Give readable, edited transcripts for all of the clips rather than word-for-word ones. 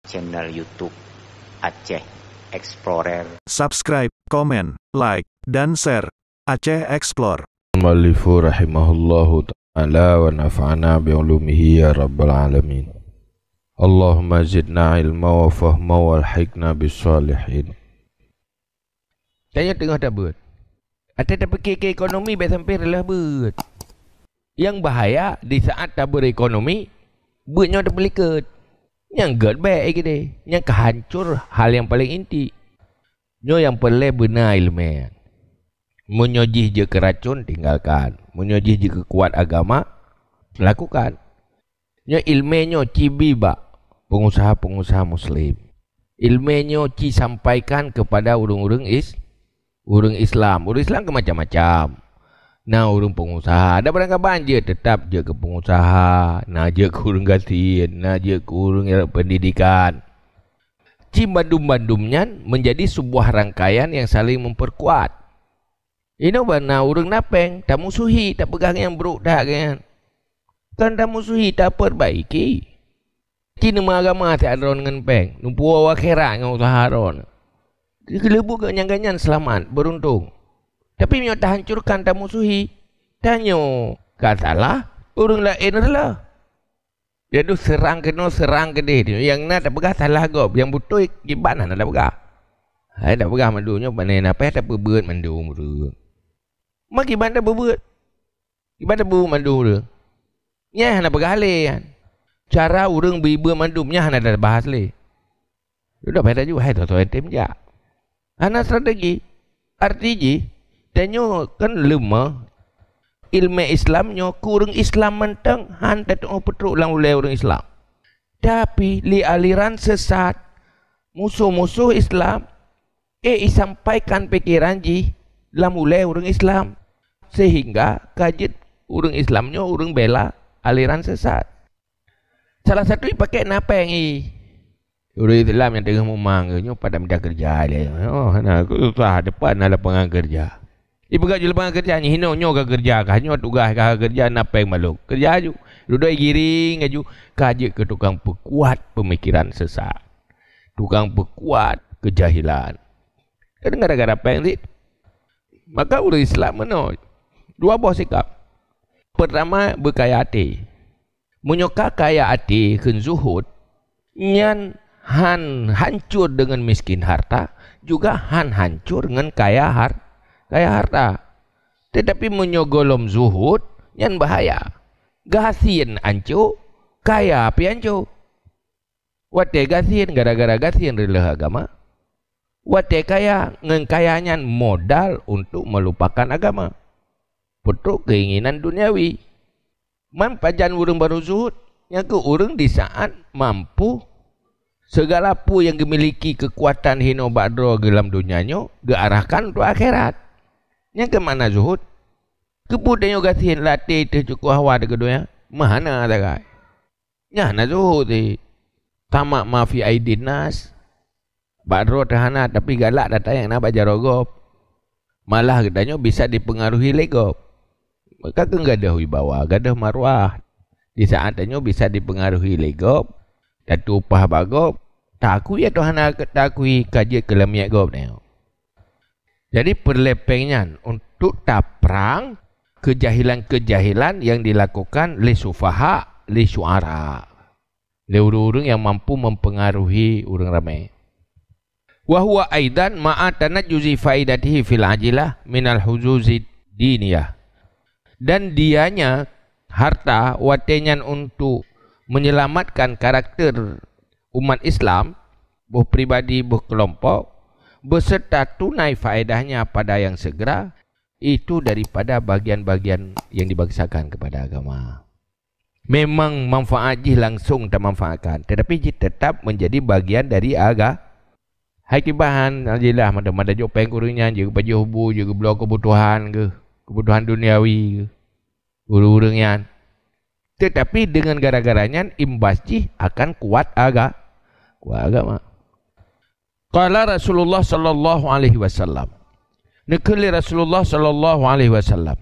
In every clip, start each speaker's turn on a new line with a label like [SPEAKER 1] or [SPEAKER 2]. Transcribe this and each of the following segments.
[SPEAKER 1] channel YouTube Aceh Explorer.
[SPEAKER 2] Subscribe, komen, like, dan share Aceh Explore.
[SPEAKER 3] Mu'allifu rahimahullahu ta'ala wa nafa'ana bi'ulumihi ya rabbal alamin. Allahumma zidna ilma wa fahma wa alhiqna bisalihin.
[SPEAKER 4] Saya tengah tak ber. Ada tak fikir ke ekonomi baik sampai relah ber. Yang bahaya di saat tak berekonomi, bernya tak belikat. Yang gad baik ke dia. Yang kehancur hal yang paling inti. Nyo yang paling benar ilmu. Menyojih je ke racun, tinggalkan. Menyojih je ke kuat agama, lakukan. Nyo ilmunya cibiba pengusaha-pengusaha muslim. Ilmunya ci sampaikan kepada urung-urung Islam. Urung Islam ke macam-macam. Nah, urung pengusaha. Ada barang banjir tetap je ke pengusaha. Nah, je ke urung gasian. Nah, je ke urung pendidikan. Ci bandum-bandumnya menjadi sebuah rangkaian yang saling memperkuat. Ini mana urung napeng. Tak musuhi. Tak pegang yang buruk dah kan. Kan tak musuhi. Tak perbaiki. Ci nama agama tak ada dengan peng. Numpu wakherak dengan usaha ron. Kelebu ke nyanganyan selamat. Beruntung. Tapi minyak tak hancurkan, tak musuhi. Tanya, katalah, orang lain adalah. Jadi serang ke dia. Yang nak tak pegah salah gop. Yang butuh, gimana nak tak pegah. Hai tak pegah mandunya, mana nak tak berbuat mandu. Mak gimana berbuat? Gimana berbuat mandu dia? Nyah nak pegah le. Cara orang berbuat mandu, nyah nak tak bahas le. Sudah pada juga, hai tu item je. Anak strategi, artinya, tanya kan lemah ilmu Islamnya kurang Islam mentang han tak petruk lang oleh orang Islam. Tapi li aliran sesat musuh-musuh Islam sampaikan pikiran ji lam oleh orang Islam sehingga kajet orang Islamnya orang bela aliran sesat. Salah satu pakai napeng orang Islam yang tengah memangnya pada minta kerja dia. Oh, nak susah depan ada lapangan kerja. Ibu je lapangan kerja ni hino nyo ke kerja kah nyo tugas kah kerja napeng malu. Kerja aju. Duduk giring aju kaje ke tukang pekuat pemikiran sesat. Tukang pekuat kejahilan. Kan gara-gara apa yang maka orang Islam mana? Dua buah sikap. Pertama berkaya hati. Menyoka kaya hati kun zuhud nyan han hancur dengan miskin harta, juga han hancur dengan kaya harta. Tetapi menyogolom zuhud yang bahaya. Gasian ancu, kaya api ancu. Wate gasian gara-gara gasian relah agama. Wate kaya ngengkayanya modal untuk melupakan agama. Putuk keinginan duniawi. Mampajan urang baru zuhud, yang ke urang di saat mampu segala pu yang dimiliki kekuatan hino badro dalam dunianya diarahkan untuk akhirat. Yang ke mana zuhud? Kebudannya gasihin latih itu cukup hawa de kedua. Mana ada kai? Nya na zuhud ti. Tamak mafi aidinas. Badro tahana tapi galak data yang nak baca rogop. Malah katanya bisa dipengaruhi legop. Maka enggak ada wibawa, enggak ada marwah. Di saat tanya bisa dipengaruhi legop. Datu upah bagop. Takui atau hana takui kaji kelemiak gop ni. Jadi perlepengnya untuk taprang kejahilan-kejahilan yang dilakukan oleh sufaha, oleh syuara, oleh orang-orang yang mampu mempengaruhi orang ramai. Wa huwa aidan ma'a tanajjuzi faidatihi fil ajilah minal huzuzi diniyah. Dan dianya harta watenyan untuk menyelamatkan karakter umat Islam, buh pribadi, buh kelompok, beserta tunai faedahnya pada yang segera, itu daripada bagian-bagian yang dibangsakan kepada agama. Memang manfaat jih langsung tak manfaatkan, tetapi jih tetap menjadi bagian dari agama. Hai kibahan, alhamdulillah, mada-mada jopeng kurungnya, juga baju hubu, juga blok kebutuhan ke, kebutuhan duniawi ke, urung-urungnya. Tetapi dengan gara-garanya imbas jih akan kuat agama. Qala Rasulullah sallallahu alaihi wasallam. Nekali Rasulullah sallallahu alaihi wasallam.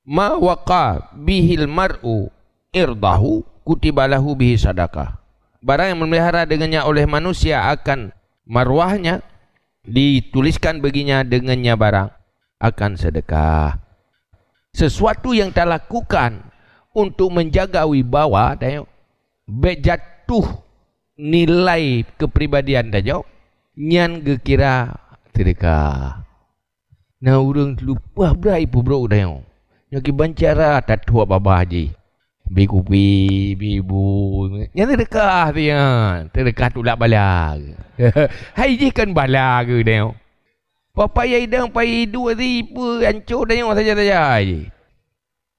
[SPEAKER 4] Ma waqa bihil mar'u irdahu kutiba lahu bihi sadaqah. barang yang memelihara dengannya oleh manusia akan marwahnya, dituliskan baginya dengannya barang akan sedekah. Sesuatu yang tak lakukan untuk menjaga wibawa, tengok, jatuh nilai kepribadian tengok, nyan kira sedekah. Nah, orang lupa berai pun bro tengok. Nyaki bancara tak tua babah haji. Bi kopi, bi ibu. Yang terdekat dia. Terdekat tu lah bala. Hai je kan bala ke tengok. Papaya hidang pai dua ribu hancur tengok saja-saja je.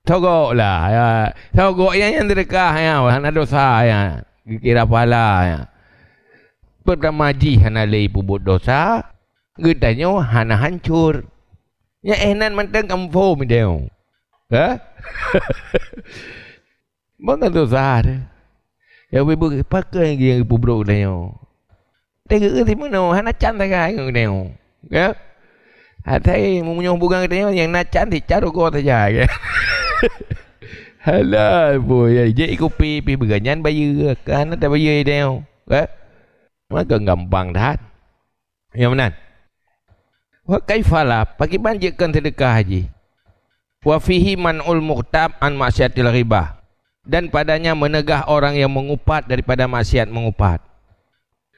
[SPEAKER 4] Togok lah. Ya. Togok yang terdekat ya. Hana dosa ya. Kira pala ya. Pertama ji hana lei pubut dosa. Getanya hana hancur. Ya enan manteng kampung dia. Ha? Mana dosa dia? Ya ibu pakai yang ibu bro dia. Tega di mana? Hana can tega yang dia. Ya? Hatai munyong bukan dia yang nak can di caro ko saja. Ya. Halal boy. Je kopi pi beganyan bayar kan ada bayar dia. Ha? Maka gampang dah. Yang mana? Wa kaifala bagi banjirkan sedekah haji. Wa fihi man'ul muqtab an maksiatil ghibah, dan padanya menegah orang yang mengupat daripada maksiat mengupat.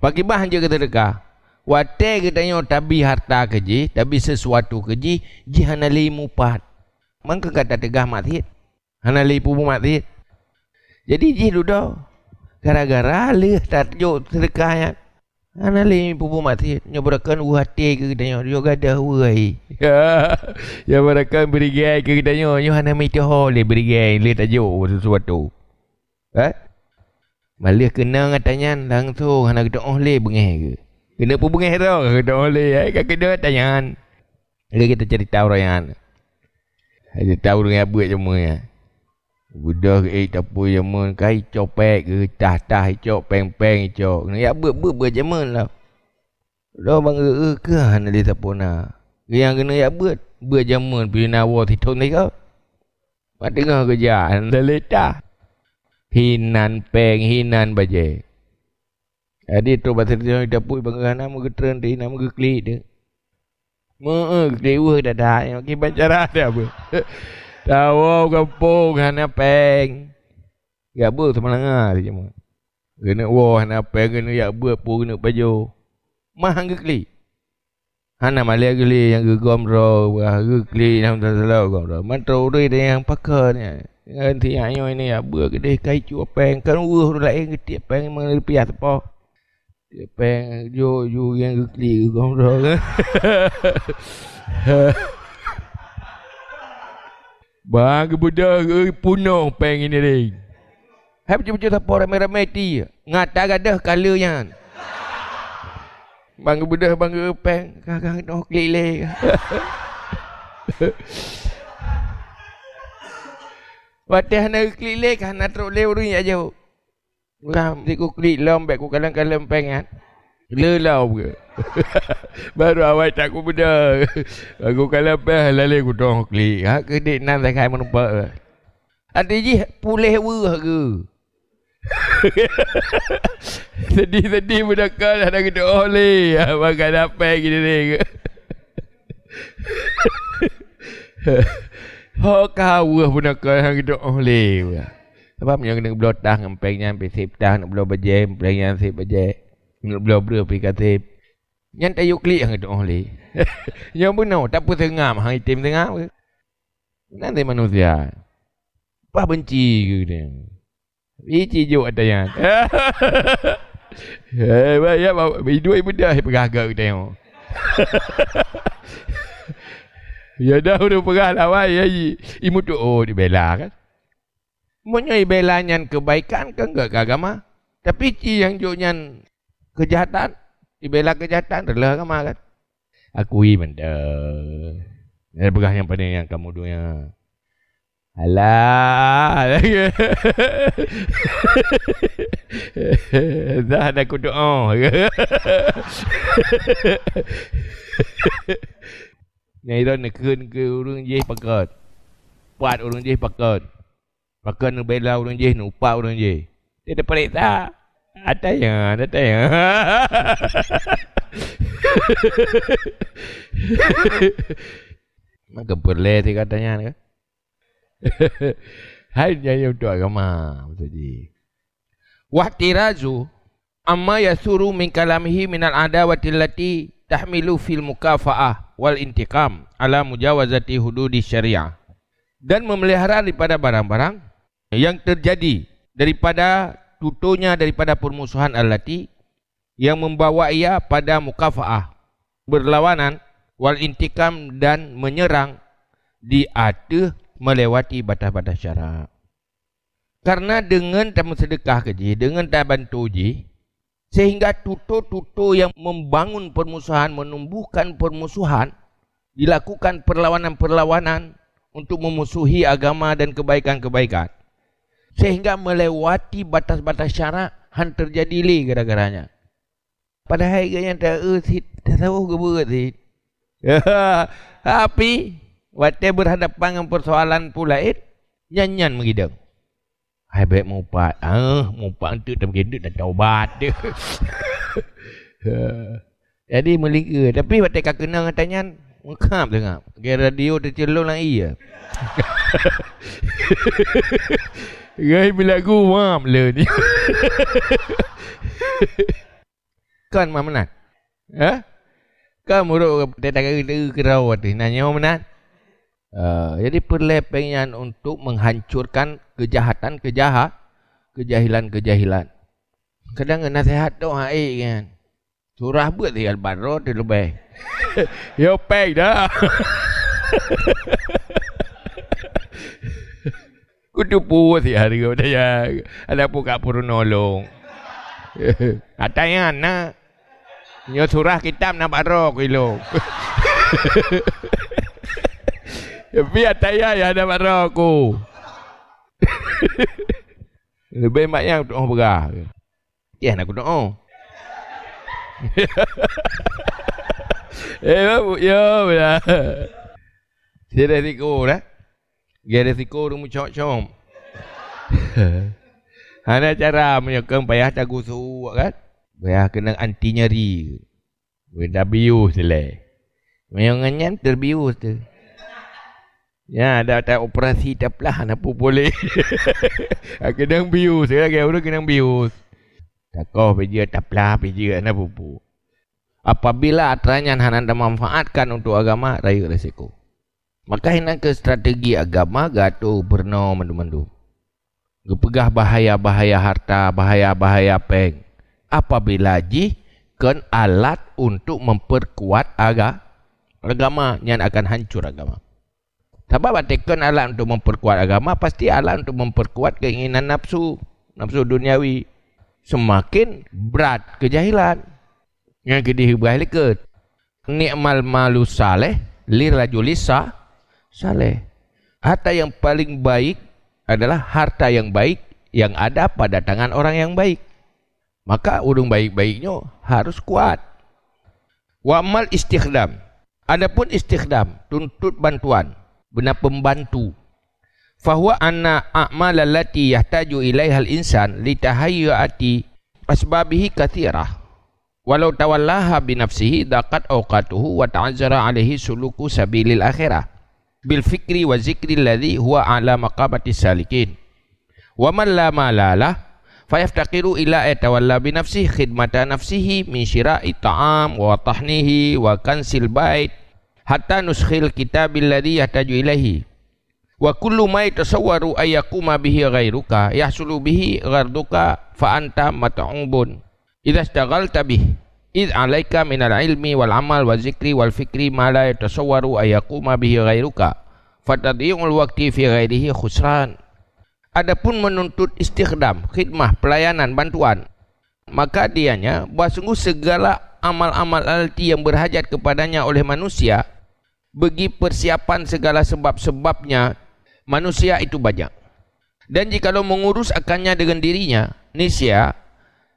[SPEAKER 4] Bagi bahan je sedekah. Wa te katanya tabi harta keji, tabi sesuatu keji jihanali mupat. Mangka kata tegah maksiat. Hanali pupu maksiat. Jadi ji dudo gara-gara leh tak jo sedekahnya. Anali pupu mati nyobrakan uhate ke katanya dia gadah wai. Ya berakan berigai ke katanya yo hana miti hole berigai le tajo sesuatu. Malih kena katanya langsung hana kita oleh bengeh ke. Kena pu bengeh tau kita oleh ka kena tanyan. Lagi kita cerita orang. Ada tahu dengan buat semua ya. Budak tak pun jaman kai copek ke tah-tah cok peng-peng cok. Ya buat jaman lah. Dah bang ke hana dia tak puna. Yang kena ya buat jaman pi nawa titong ni kau. Mak tengah kerja anda letah. Hinan peng hinan baje. Jadi tu pasal dia tak pun bang nama ke trend di nama ke klik dia. Dewa dah dah yang ki bacara dia apa. Tahu kampung hana peng. Ya ber semalanga dia cuma. Kena wah hana peng kena ya ber pun kena baju. Mah hang kli. Hana malia kli yang gomro, kli nam salah gomro. Mantau doi dia yang pakarnya. Nanti ayo ini ya ber kedai kai cu peng kan wah lain ke tiap peng meng rupiah tepo. Tiap peng jo yang kli gomro. Bang budak punong peng ini ni. Hai betul-betul siapa ramai-ramai ti. Ngata gadah kalanya. Bang budak bang peng kakang noh klik. Watih hana klik hana teruk lewuri aja. Ngam si ku klik lombek ku kalang-kalang pengan. Lelau ke. Baru awak tak ku benda. Aku kalau peh lalai ku dong klik. Ha ke dik nan tak kai menumpak. Ati ji pulih weh ke. Sedih-sedih budak kal ada ke oleh. Makan apa gini ni ke. Ho kau budak kal hang ke oleh. Sebab yang kena blotah ngempengnya sampai sip tah nak blot baje, empengnya sip baje. Nak blot pergi katip. Yang tak yuk klik yang itu oleh. Yang benar tak pun tengam hang itim tengam ke. Nanti manusia. Apa benci ke dia. Benci juk ada yang. Ya hidup ibu dah peragak ke tengok. Ya dah udah perah lah wai imu tu oh dibela kan. Monya ibela nyan kebaikan kan enggak ke agama. Tapi ci yang juk nyan kejahatan, dibela kejahatan adalah agama kan. Akui benda. Ada begah yang pada yang kamu dunia. Alah. Dah ada aku doa. Ni dah nak ke orang je pakat. Buat orang je pakat. Pakat nak bela orang je, nak upak orang je. Dia ada periksa. Ataya. Maka boleh sih katanya kan. Hanya untuk agama saja. Wahtirazu amma yasuru min kalamihi min al-adawati allati tahmilu fil mukafa'ah wal intiqam ala mujawazati hududi syariah. Dan memelihara daripada barang-barang yang terjadi daripada tuturnya daripada permusuhan allati yang membawa ia pada mukafa'ah, berlawanan, wal intikam dan menyerang di atas melewati batas-batas syarak. Karena dengan tak sedekah keji, dengan tak bantu ji, sehingga tutur-tutur yang membangun permusuhan, menumbuhkan permusuhan, dilakukan perlawanan-perlawanan untuk memusuhi agama dan kebaikan-kebaikan, sehingga melewati batas-batas syarak, han terjadi li gara-garanya. Padahal yang tak tahu ke berat sih. Tapi waktu berhadapan dengan persoalan pula nyanyian mengidang. Hai baik mupat. Mupat untuk tak berkedut dan taubat dia. Jadi melika. Tapi waktu kau kena katanya mengkap tengah. Kira radio tercelur lah iya. Gai bila aku mam le ni. Kan mam menat. Kan muruk tetangga kerau tu nanya menat. Jadi perlepengan untuk menghancurkan kejahilan-kejahilan. Kadang nasihat tu hai kan. Surah buat di Al-Baqarah tu lebih. Yo peg dah. Kutupu si hari kau dah. Ada buka perunolong. Katanya nak. Yo surah kitab nak Baqarah kilo. Biar tayar ya ada Baqarah aku. Lebih banyak untuk orang berah. Ya nak doa. Babu yo bila. Saya risiko dah. Dia risiko tu muncul-muncul. Ada cara menyokong payah tak gusu kan? Payah kena anti nyeri. Dah bius le. Menyongannya terbius tu. Ya, dah operasi tak pelah apa boleh. Kena bius lagi orang kena bius. Tak kau pergi tak pelah pergi ana pupu. Apabila aturannya anda manfaatkan untuk agama, raya resiko. Maka hendak ke strategi agama gato berno mandu-mandu. Gepegah bahaya-bahaya harta, bahaya-bahaya peng. Apabila ji kan alat untuk memperkuat agama yang akan hancur agama. Sebab tekan alat untuk memperkuat agama, pasti alat untuk memperkuat keinginan nafsu duniawi. Semakin berat kejahilan. Yang kedihibah liket. Ni'mal malu saleh, lirajulis saleh. Harta yang paling baik adalah harta yang baik yang ada pada tangan orang yang baik. Maka urung baik-baiknya harus kuat. Wa amal istikhdam. Adapun istikhdam, tuntut bantuan. Benar pembantu. Fahuwa anna a'mal allati yahtaju ilaihal insan litahayyu'ati asbabihi kathirah. Walau tawallaha binafsihi daqat awqatuhu wa ta'azzara alaihi suluku sabilil akhirah. Bil fikri wa zikri alladhi huwa ala maqabati salikin. Wa man la malalah fayaftaqiru ila yatawalla binafsihi khidmata nafsihi min syira'i ta'am wa tahnihi wa kansil bait hatta nuskhil kitabil ladzi yahtaju ilaihi wa kullu ma yatasawwaru ayyakuma bihi ghairuka yahsulu bihi gharduka fa anta mat'ubun idza istaghalta bih id 'alaika minal ilmi wal amal wa zikri wal fikri ma la yatasawwaru ayyakuma bihi ghairuka fatadhi'ul waqti fi ghairihi khusran. Adapun menuntut istikhdam, khidmah, pelayanan, bantuan, maka dianya bahawa sungguh segala amal-amal alti yang berhajat kepadanya oleh manusia bagi persiapan segala sebab-sebabnya manusia itu banyak. Dan jikalau mengurus akannya dengan dirinya, niscaya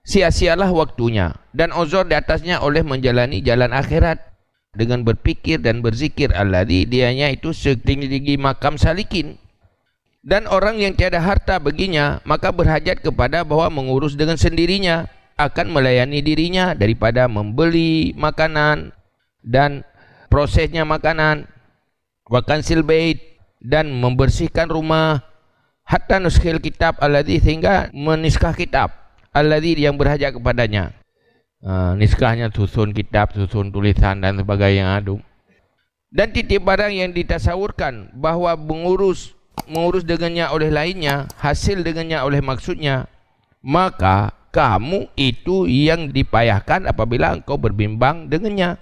[SPEAKER 4] sia-sialah waktunya dan uzur di atasnya oleh menjalani jalan akhirat dengan berpikir dan berzikir alladzi dianya itu setinggi-tinggi makam salikin. Dan orang yang tiada harta baginya maka berhajat kepada bahwa mengurus dengan sendirinya akan melayani dirinya daripada membeli makanan dan prosesnya makanan, wakansil bait, dan membersihkan rumah, hatta nuskhil kitab alladhi, sehingga meniskah kitab alladhi yang berhajat kepadanya. Niskahnya susun kitab, susun tulisan dan sebagainya. Dan titip barang yang ditasawurkan bahawa mengurus dengannya oleh lainnya, hasil dengannya oleh maksudnya, maka kamu itu yang dipayahkan apabila engkau berbimbang dengannya.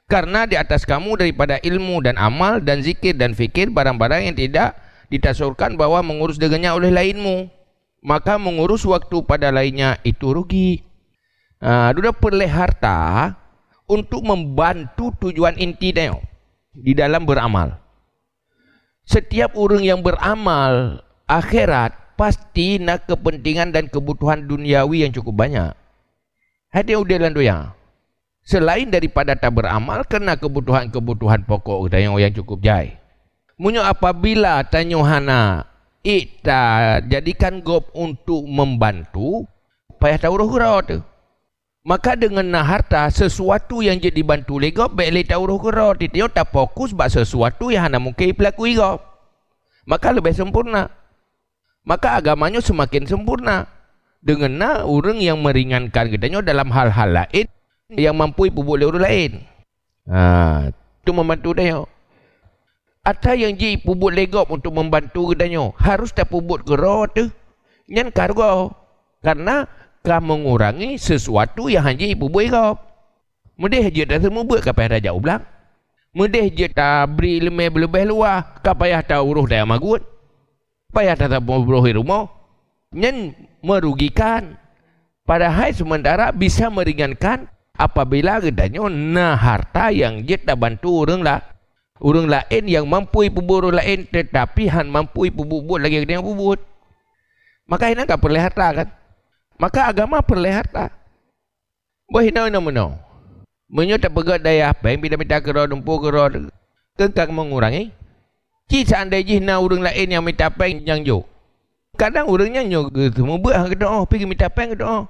[SPEAKER 4] Karena di atas kamu daripada ilmu dan amal dan zikir dan fikir barang-barang yang tidak ditasawurkan bahwa mengurus dengannya oleh lainmu, maka mengurus waktu pada lainnya itu rugi. Sudah perleh harta untuk membantu tujuan inti dia di dalam beramal. Setiap orang yang beramal akhirat pasti nak kepentingan dan kebutuhan duniawi yang cukup banyak. Hati udah landoya. Selain daripada tak beramal kerana kebutuhan-kebutuhan pokok yang cukup jai. Munyo apabila tanyo hana ita jadikan gop untuk membantu, payah tahu roh kura tu. Maka dengan harta sesuatu yang jadi bantu legop baik le tahu roh kura titio tak fokus bak sesuatu yang hana mungkin pelakui gop. Maka lebih sempurna. Maka agamanya semakin sempurna. Dengan orang yang meringankan katanya dalam hal-hal lain yang mampu pupuk oleh orang lain. Itu membantu dia. Ada yang ji pupuk legop untuk membantu dia. Harus tak pupuk kera tu. Yang kargo. Karena kau mengurangi sesuatu yang hanya pupuk legop. Mudih je tak semua buat kapal raja ulang. Mudih je tak beri lebih luar. Kapal tak uruh dia magut. Payah tak beruh rumah. Yang merugikan. Padahal sementara bisa meringankan apabila gedanya harta yang dia tak bantu orang lain yang mampu pupuk orang lain, tetapi han mampu pupuk lagi yang pupuk. Maka ini tak perlu harta kan. Maka agama perlu harta. Bahina mana menyo tak pegat daya apa yang minta kera dumpu kera kengkang mengurangi. Ci seandainya orang lain yang minta peng yang jo. Kadang orangnya nyo semua buat ke pergi minta peng ke doa.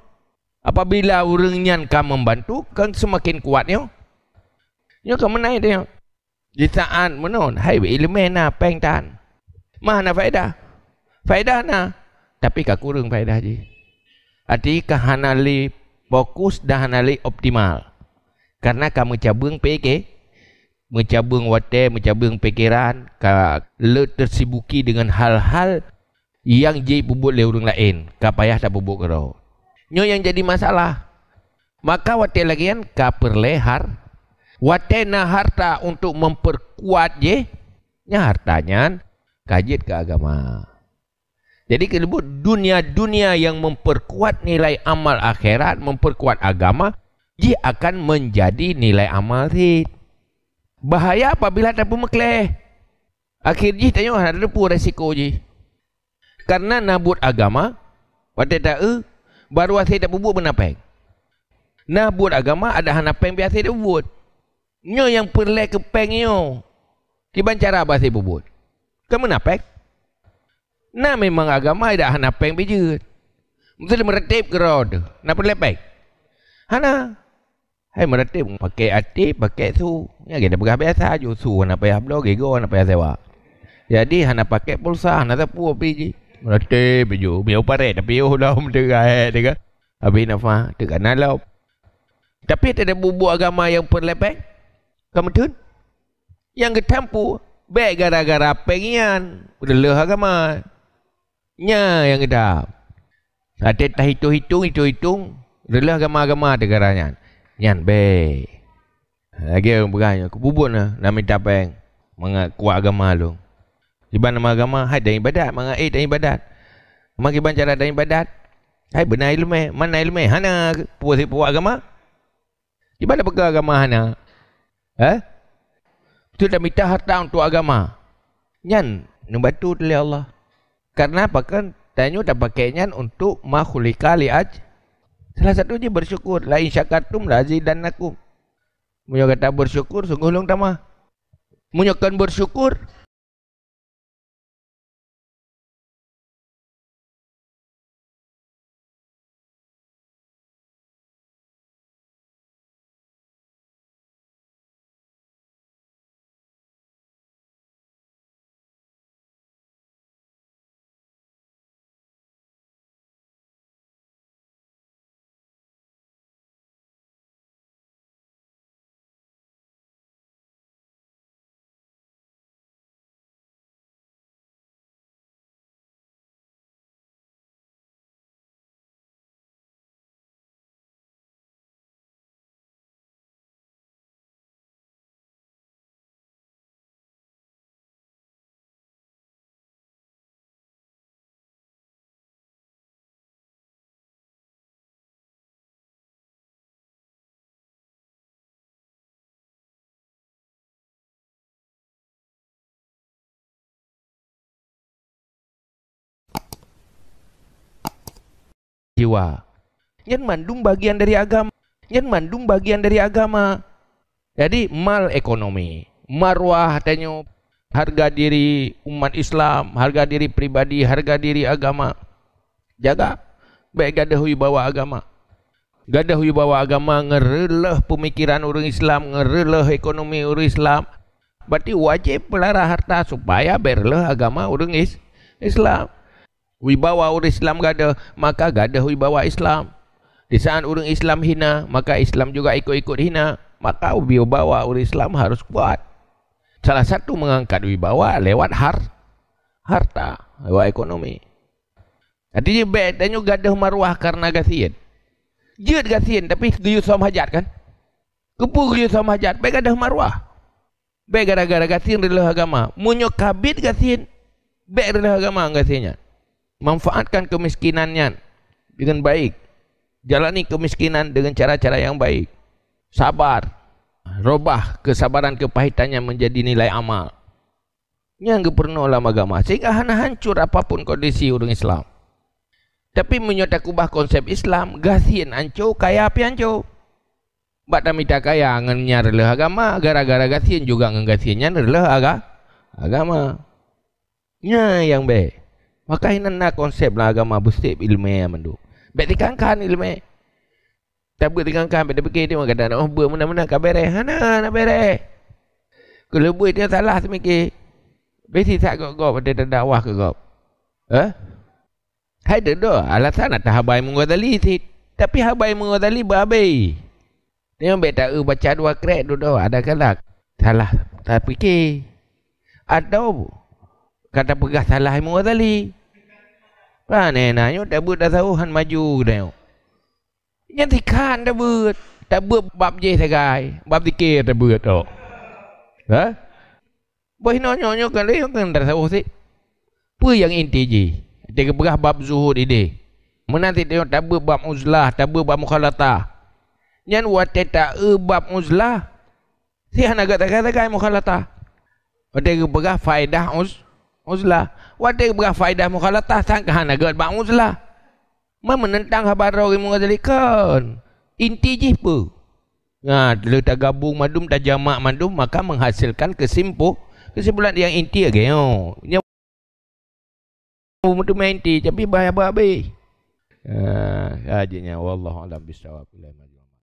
[SPEAKER 4] Apabila orangnya kan membantu, kan semakin kuatnya. Nyo kan menai dia. Di saat menon, hai elemen na peng tan. Mana faedah? Faedah na, tapi kak kurang faedah je. Arti kahanali fokus dah hanali optimal. Karena kamu cabung PK, mencabung wate, mencabung pikiran, ka le tersibuki dengan hal-hal yang je bubuk le orang lain, ka payah tak bubuk kero. Nyo yang jadi masalah. Maka wate lagian ka perlehar wate na harta untuk memperkuat je nya hartanya kajit ke agama. Jadi disebut dunia-dunia yang memperkuat nilai amal akhirat, memperkuat agama, je akan menjadi nilai amal hit. Bahaya apabila tak pemekleh. Akhir je tanya ada pun resiko je. Karena nabut agama wate tak baru asal tak bubuk benapeng. Nah buat agama ada hanapeng biasa dia bubut. Nyo yang perle ke peng nyo. Kiban cara bahasa bubut. Kamu napeng? Nah memang agama ada hanapeng bijut. Mesti meretip ke rod. Nak perle peng? Hana. Hai meretip pakai ati, pakai su. Ya kita berah biasa je su nak payah blog ego nak payah sewa. Jadi hana pakai pulsa, hana tapu api je. Meretip biju, biar paret tapi dah menderai dekat. Habis nafa dekat nalau. Tapi ada bubuk agama yang perlepeng. Kamu tun? Yang ketampu baik gara-gara pengian, udah leh agama. Nya yang kedap. Ada tak hitung, udah leh agama negaranya. Nyan baik. Lagi orang beranya, bubuk nak minta peng. Mengakuat agama lu. Iban nama agama, hai dan ibadat, mengai dan ibadat. Makiban cara dan ibadat. Hai benar ilmu, mana ilmu? Hana puas agama? Iban apa agama hana? Itu dah minta harta untuk agama. Nyan, nubatu oleh Allah. Karena apa kan? Tanya dah pakai nyan untuk makhlika li'aj. Salah satunya bersyukur. La in syakartum la azidannakum. Munyo kata bersyukur, sungguh long tamah. Munyo kan bersyukur, jiwa. Nyen mandung bagian dari agama. Nyen mandung bagian dari agama. Jadi mal ekonomi, marwah tanya harga diri umat Islam, harga diri pribadi, harga diri agama. Jaga baik gadah wibawa agama. Gadah wibawa agama ngerelah pemikiran orang Islam, ngerelah ekonomi orang Islam. Berarti wajib pelara harta supaya berlah agama orang Islam. Wibawa orang Islam gadah, maka gadah wibawa Islam. Di saat orang Islam hina, maka Islam juga ikut-ikut hina. Maka wibawa orang Islam harus kuat. Salah satu mengangkat wibawa lewat harta, lewat ekonomi. Artinya baik tanya gadah marwah karena gasian. Jid gasian tapi gayus sama hajat kan? Kepu gayus sama hajat, baik gadah marwah. Baik gara-gara gasian rela agama. Munyo kabit gasian, baik rela agama gasiannya. Manfaatkan kemiskinannya dengan baik. Jalani kemiskinan dengan cara-cara yang baik. Sabar. Robah kesabaran kepahitannya menjadi nilai amal. Yang pernah dalam agama. Sehingga hana hancur apapun kondisi orang Islam. Tapi menyota kubah konsep Islam. Gasian hancur, kaya api hancur. Bata mita kaya ngennya rela agama. Gara-gara gasian juga ngengasiannya rela agama. Nya yang baik. Maka ini konsep lah agama bustik ilmiah mandu. Baik dikangkan ilmiah. Tak buat dikangkan, baik dia fikir dia kata oh buat mana-mana kabere. Hana nak bere. Kalau buat dia salah semikir. Besi tak gop pada dakwah ke gop. Hai dah alasan nak habai mengadali sit. Tapi habai mengadali babai. Dia baik tak baca dua krek dah ada kalak. Salah tak fikir. Atau kata pegah salah mengadali. Nanya tak buat dah tahuhan maju dah. Yang tikan tak buat bab je segai, bab dikir tak buat tu. Boleh nanya kan dia kan tak tahu sih. Apa yang inti je? Dia berah bab zuhud ini. Menanti dia tak buat bab uzlah, tak buat bab mukhalatah. Yang wate tak bab uzlah. Si hana kata mukhalatah. Dia berah faedah uzlah. Wate berah faedah mukhalatah sangka hana gat bab uzlah. Menentang habar orang mengazalikan. Inti je apa? Kalau tak gabung madum, tak jamak madum, maka menghasilkan kesimpulan yang inti lagi. Yang madum inti, tapi bahaya-bahaya. Kajinya, wallahu a'lam bishawab.